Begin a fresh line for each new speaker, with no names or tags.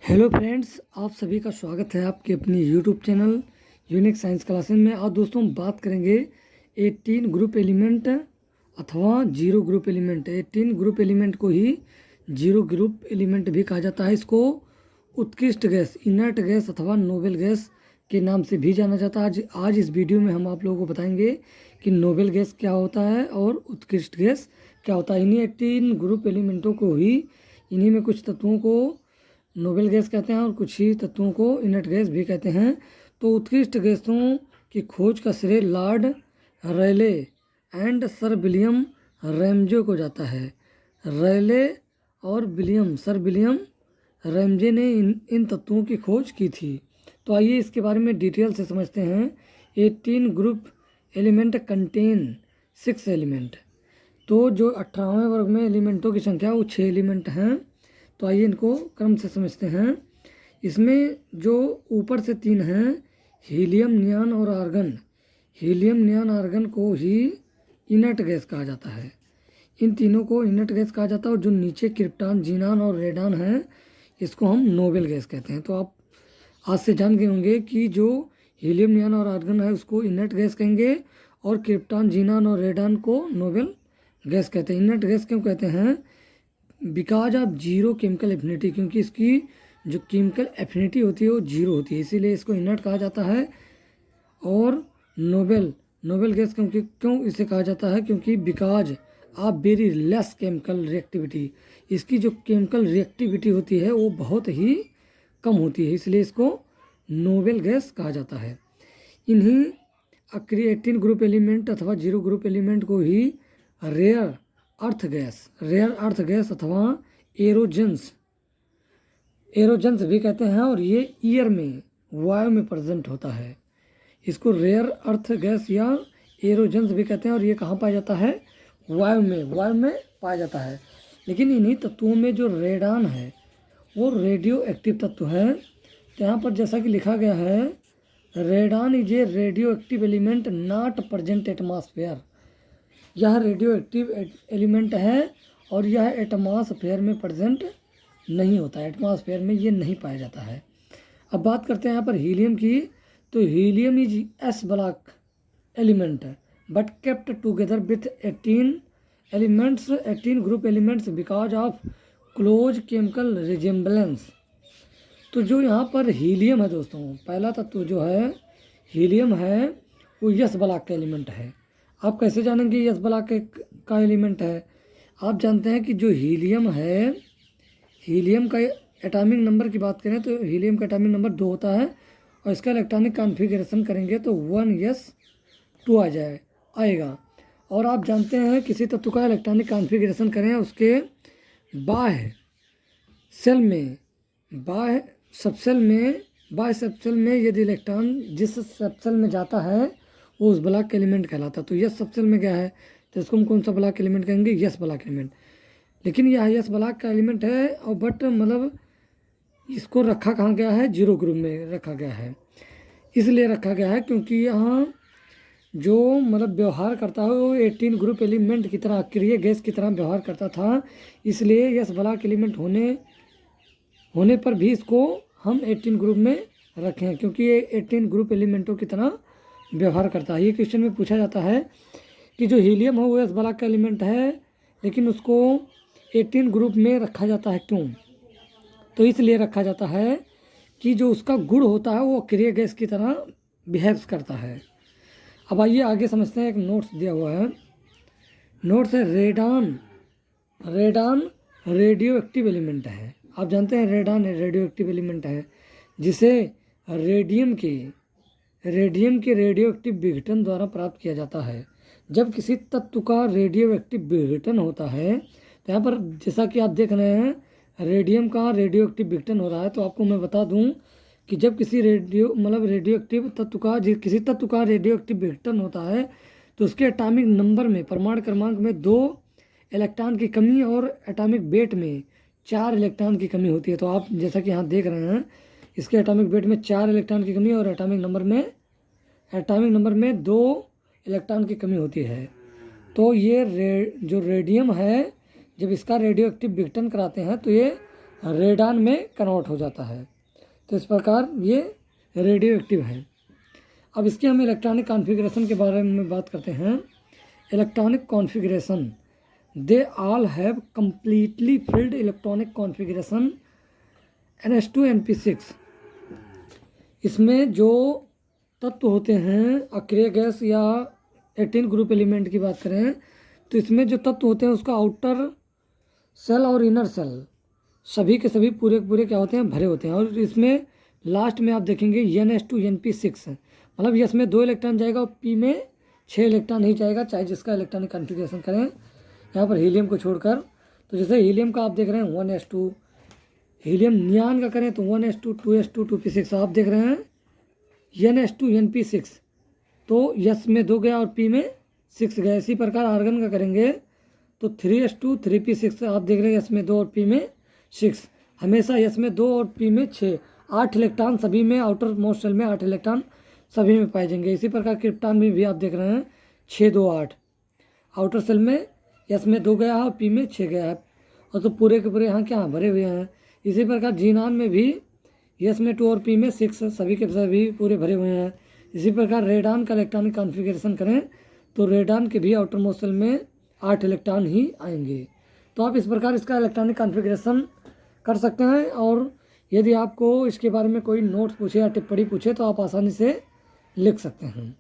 Hello friends, आप सभी का स्वागत है आपके अपनी YouTube channel unique science classes में। आज दोस्तों हम बात करेंगे 18 ग्रुप एलिमेंट अथवा zero group element. 18 group element को ही जीरो ग्रुप एलिमेंट भी कहा जाता है। इसको उत्कृष्ट गैस, इनर्ट गैस अथवा नोबेल गैस के नाम से भी जाना जाता है। आज इस वीडियो में हम आप लोगों को बताएंगे कि नोबेल गैस क्या होता है और उत्कृष्ट गैस क्या होता है। इन्हीं 18 ग्रुप एलिमेंटों को ही, इन्हीं में कुछ तत्वों को नोबेल गैस कहते हैं और कुछ ही तत्वों को इनर्ट गैस भी कहते हैं। तो उत्कृष्ट गैसों की खोज का श्रेय Lord Rayleigh and sir William Ramsay को जाता है। रेले और सर विलियम रैमजे ने इन तत्वों की खोज की थी। तो आइए इसके बारे में डिटेल से समझते हैं। 18 ग्रुप एलिमेंट कंटेन 6 एलिमेंट। तो जो 18वें वर्ग में एलिमेंटों की संख्या वो 6 एलिमेंट हैं। तो आइए इनको क्रम से समझते हैं। इसमें जो ऊपर से 3 हैं, हीलियम, नियॉन और आर्गन। हीलियम, नियॉन, आर्गन को ही इनर्ट गैस कहा जाता है। इन तीनों को इनर्ट गैस कहा जाता है। और जो नीचे क्रिप्टॉन, जीनॉन और रेडॉन है, इसको हम नोबेल गैस कहते हैं। तो आप आज से जान गए होंगे कि जो हीलियम, नियॉन और आर्गन है उसको इनर्ट गैस कहेंगे और क्रिप्टॉन, जीनॉन और रेडॉन को नोबेल गैस कहते हैं। इनर्ट गैस क्यों कहते हैं? Because of zero chemical affinity, क्योंकि इसकी जो केमिकल एफिनिटी होती है वो जीरो होती है, इसीलिए इसको इनर्ट कहा जाता है। और नोबेल गैस क्यों इसे कहा जाता है? क्योंकि because of very less chemical reactivity, इसकी जो केमिकल रिएक्टिविटी होती है वो बहुत ही कम होती है, इसलिए इसको नोबेल गैस कहा जाता है। इन्हीं 18 ग्रुप एलिमेंट अथवा जीरो ग्रुप एलिमेंट को ही रेयर अर्थ गैस अथवा एरोजेंस भी कहते हैं। और ये ईयर में, वायु में प्रेजेंट होता है। इसको रेयर अर्थ गैस या एरोजेंस भी कहते हैं। और ये कहाँ पाया जाता है? वायु में पाया जाता है। लेकिन इन्हीं तत्वों में जो रेडॉन है वो रेडियो एक्टिव तत्व है। तो यहाँ पर जैसा कि लिखा गया है, radon is a radio active element not present atmosphere. यह रेडियो एक्टिव एलिमेंट है और यह एटमॉस्फेयर में प्रेजेंट नहीं होता है, एटमॉस्फेयर में ये नहीं पाया जाता है। अब बात करते हैं यहाँ पर हीलियम की। तो helium is S block element but kept together with 18 group elements because of close chemical resemblance. तो जो यहाँ पर हीलियम है दोस्तों, पहला तत्व जो है हीलियम है वो यस ब्लॉक का एलिमेंट है। आप कैसे जानेंगे यस ब्लॉक का एलिमेंट है? आप जानते हैं कि जो हीलियम है, हीलियम का एटॉमिक नंबर की बात करें तो हीलियम का एटॉमिक नंबर 2 होता है। और इसका इलेक्ट्रॉनिक कॉन्फ़िगरेशन करेंगे तो 1s2 आएगा। और आप जानते हैं किसी तत्व का इलेक्ट्रॉनिक कॉन्फ़िगरेशन करें, उसके बाह्य सबसेल में यदि इलेक्ट्रॉन जिस सबसेल में जाता है वो उस ब्लॉक का एलिमेंट कहलाता है। तो यस सबसेल में गया है तो इसको हम कौन सा ब्लॉक एलिमेंट कहेंगे? Yes block element. लेकिन यह यस ब्लॉक का एलिमेंट है और बट मतलब इसको रखा कहाँ गया है? जीरो ग्रुप में रखा गया है। इसलिए रखा गया है क्योंकि यहाँ जो मतलब व्यवहार करता है वो 18 ग्रुप एलिमेंट की तरह, अक्रिय गैस की तरह व्यवहार करता था। इसलिए यस ब्लॉक एलिमेंट होने पर भी इसको हम 18 ग्रुप में रखें, क्योंकि ये 18 ग्रुप एलिमेंटों की तरह व्यवहार करता है। ये क्वेश्चन में पूछा जाता है कि जो हीलियम है वो एस ब्लॉक का एलिमेंट है लेकिन उसको 18 ग्रुप में रखा जाता है, क्यों? तो इसलिए रखा जाता है कि जो उसका गुण होता है वो अक्रिय गैस की तरह बिहेव्स करता है। अब आइए आगे समझते हैं। एक नोट्स दिया हुआ है, नोट्स है रेडॉन रेडियो एक्टिव एलिमेंट है। आप जानते हैं रेडॉन रेडियो एक्टिव एलिमेंट है जिसे रेडियम के रेडियो एक्टिव विघटन द्वारा प्राप्त किया जाता है। जब किसी तत्व का रेडियो एक्टिव विघटन होता है तो यहाँ पर जैसा कि आप देख रहे हैं रेडियम का रेडियो एक्टिव विघटन हो रहा है। तो आपको मैं बता दूं कि जब किसी रेडियो एक्टिव तत्व का किसी तत्व का रेडियो एक्टिव विघटन होता है तो उसके एटॉमिक नंबर में, परमाणु क्रमांक में 2 इलेक्ट्रॉन की कमी और एटॉमिक वेट में 4 इलेक्ट्रॉन की कमी होती है। तो आप जैसा कि यहाँ देख रहे हैं इसके एटॉमिक वेट में 4 इलेक्ट्रॉन की कमी और एटॉमिक नंबर में 2 इलेक्ट्रॉन की कमी होती है। तो ये जो रेडियम है, जब इसका रेडियो एक्टिव विघटन कराते हैं तो ये रेडान में कन्वर्ट हो जाता है। तो इस प्रकार ये रेडियो एक्टिव है। अब इसके हम इलेक्ट्रॉनिक कॉन्फ़िगरेशन के बारे में बात करते हैं। Electronic configuration, they all have completely field electronic configuration NH2 NP6। इसमें जो तत्व होते हैं अक्रिय गैस या 18 ग्रुप एलिमेंट की बात करें तो इसमें जो तत्व होते हैं उसका आउटर सेल और इनर सेल सभी के सभी पूरे के पूरे क्या होते हैं, भरे होते हैं। और इसमें लास्ट में आप देखेंगे NH2 NP6, मतलब यस में 2 इलेक्ट्रॉन जाएगा और पी में 6 इलेक्ट्रॉन नहीं जाएगा, चाहे जिसका इलेक्ट्रॉनिक कॉन्फ़िगरेशन करें यहाँ पर हीलियम को छोड़कर। तो जैसे हीलियम का आप देख रहे हैं 1s2, हीलियम नियान का करें तो 1s2 2s2 2p6, आप देख रहे हैं NH2 NP6, तो यस में 2 गया और पी में 6 गया। इसी प्रकार आर्गन का करेंगे तो 3s2 3p6, आप देख रहे हैं यस में 2 और पी में 6, हमेशा यस में 2 और पी में 6, 8 इलेक्ट्रॉन सभी में, आउटर मोस्ट सेल में 8 इलेक्ट्रॉन सभी में पाए जाएंगे। इसी प्रकार क्रिप्टॉन में भी आप देख रहे हैं 6 2 8, आउटर सेल में यस में 2 गया है और पी में 6 गया है, और तो पूरे के पूरे यहाँ क्या भरे हुए हैं। इसी प्रकार जीनान में भी यस में 2 और पी में 6, सभी के सभी पूरे भरे हुए हैं। इसी प्रकार रेडान का इलेक्ट्रॉनिक कॉन्फ़िगरेशन करें तो रेडान के भी आउटर मोस्ट सेल में 8 इलेक्ट्रॉन ही आएंगे। तो आप इस प्रकार इसका इलेक्ट्रॉनिक कॉन्फ़िगरेशन कर सकते हैं। और यदि आपको इसके बारे में कोई नोट्स पूछे या टिप्पणी पूछे तो आप आसानी से लिख सकते हैं।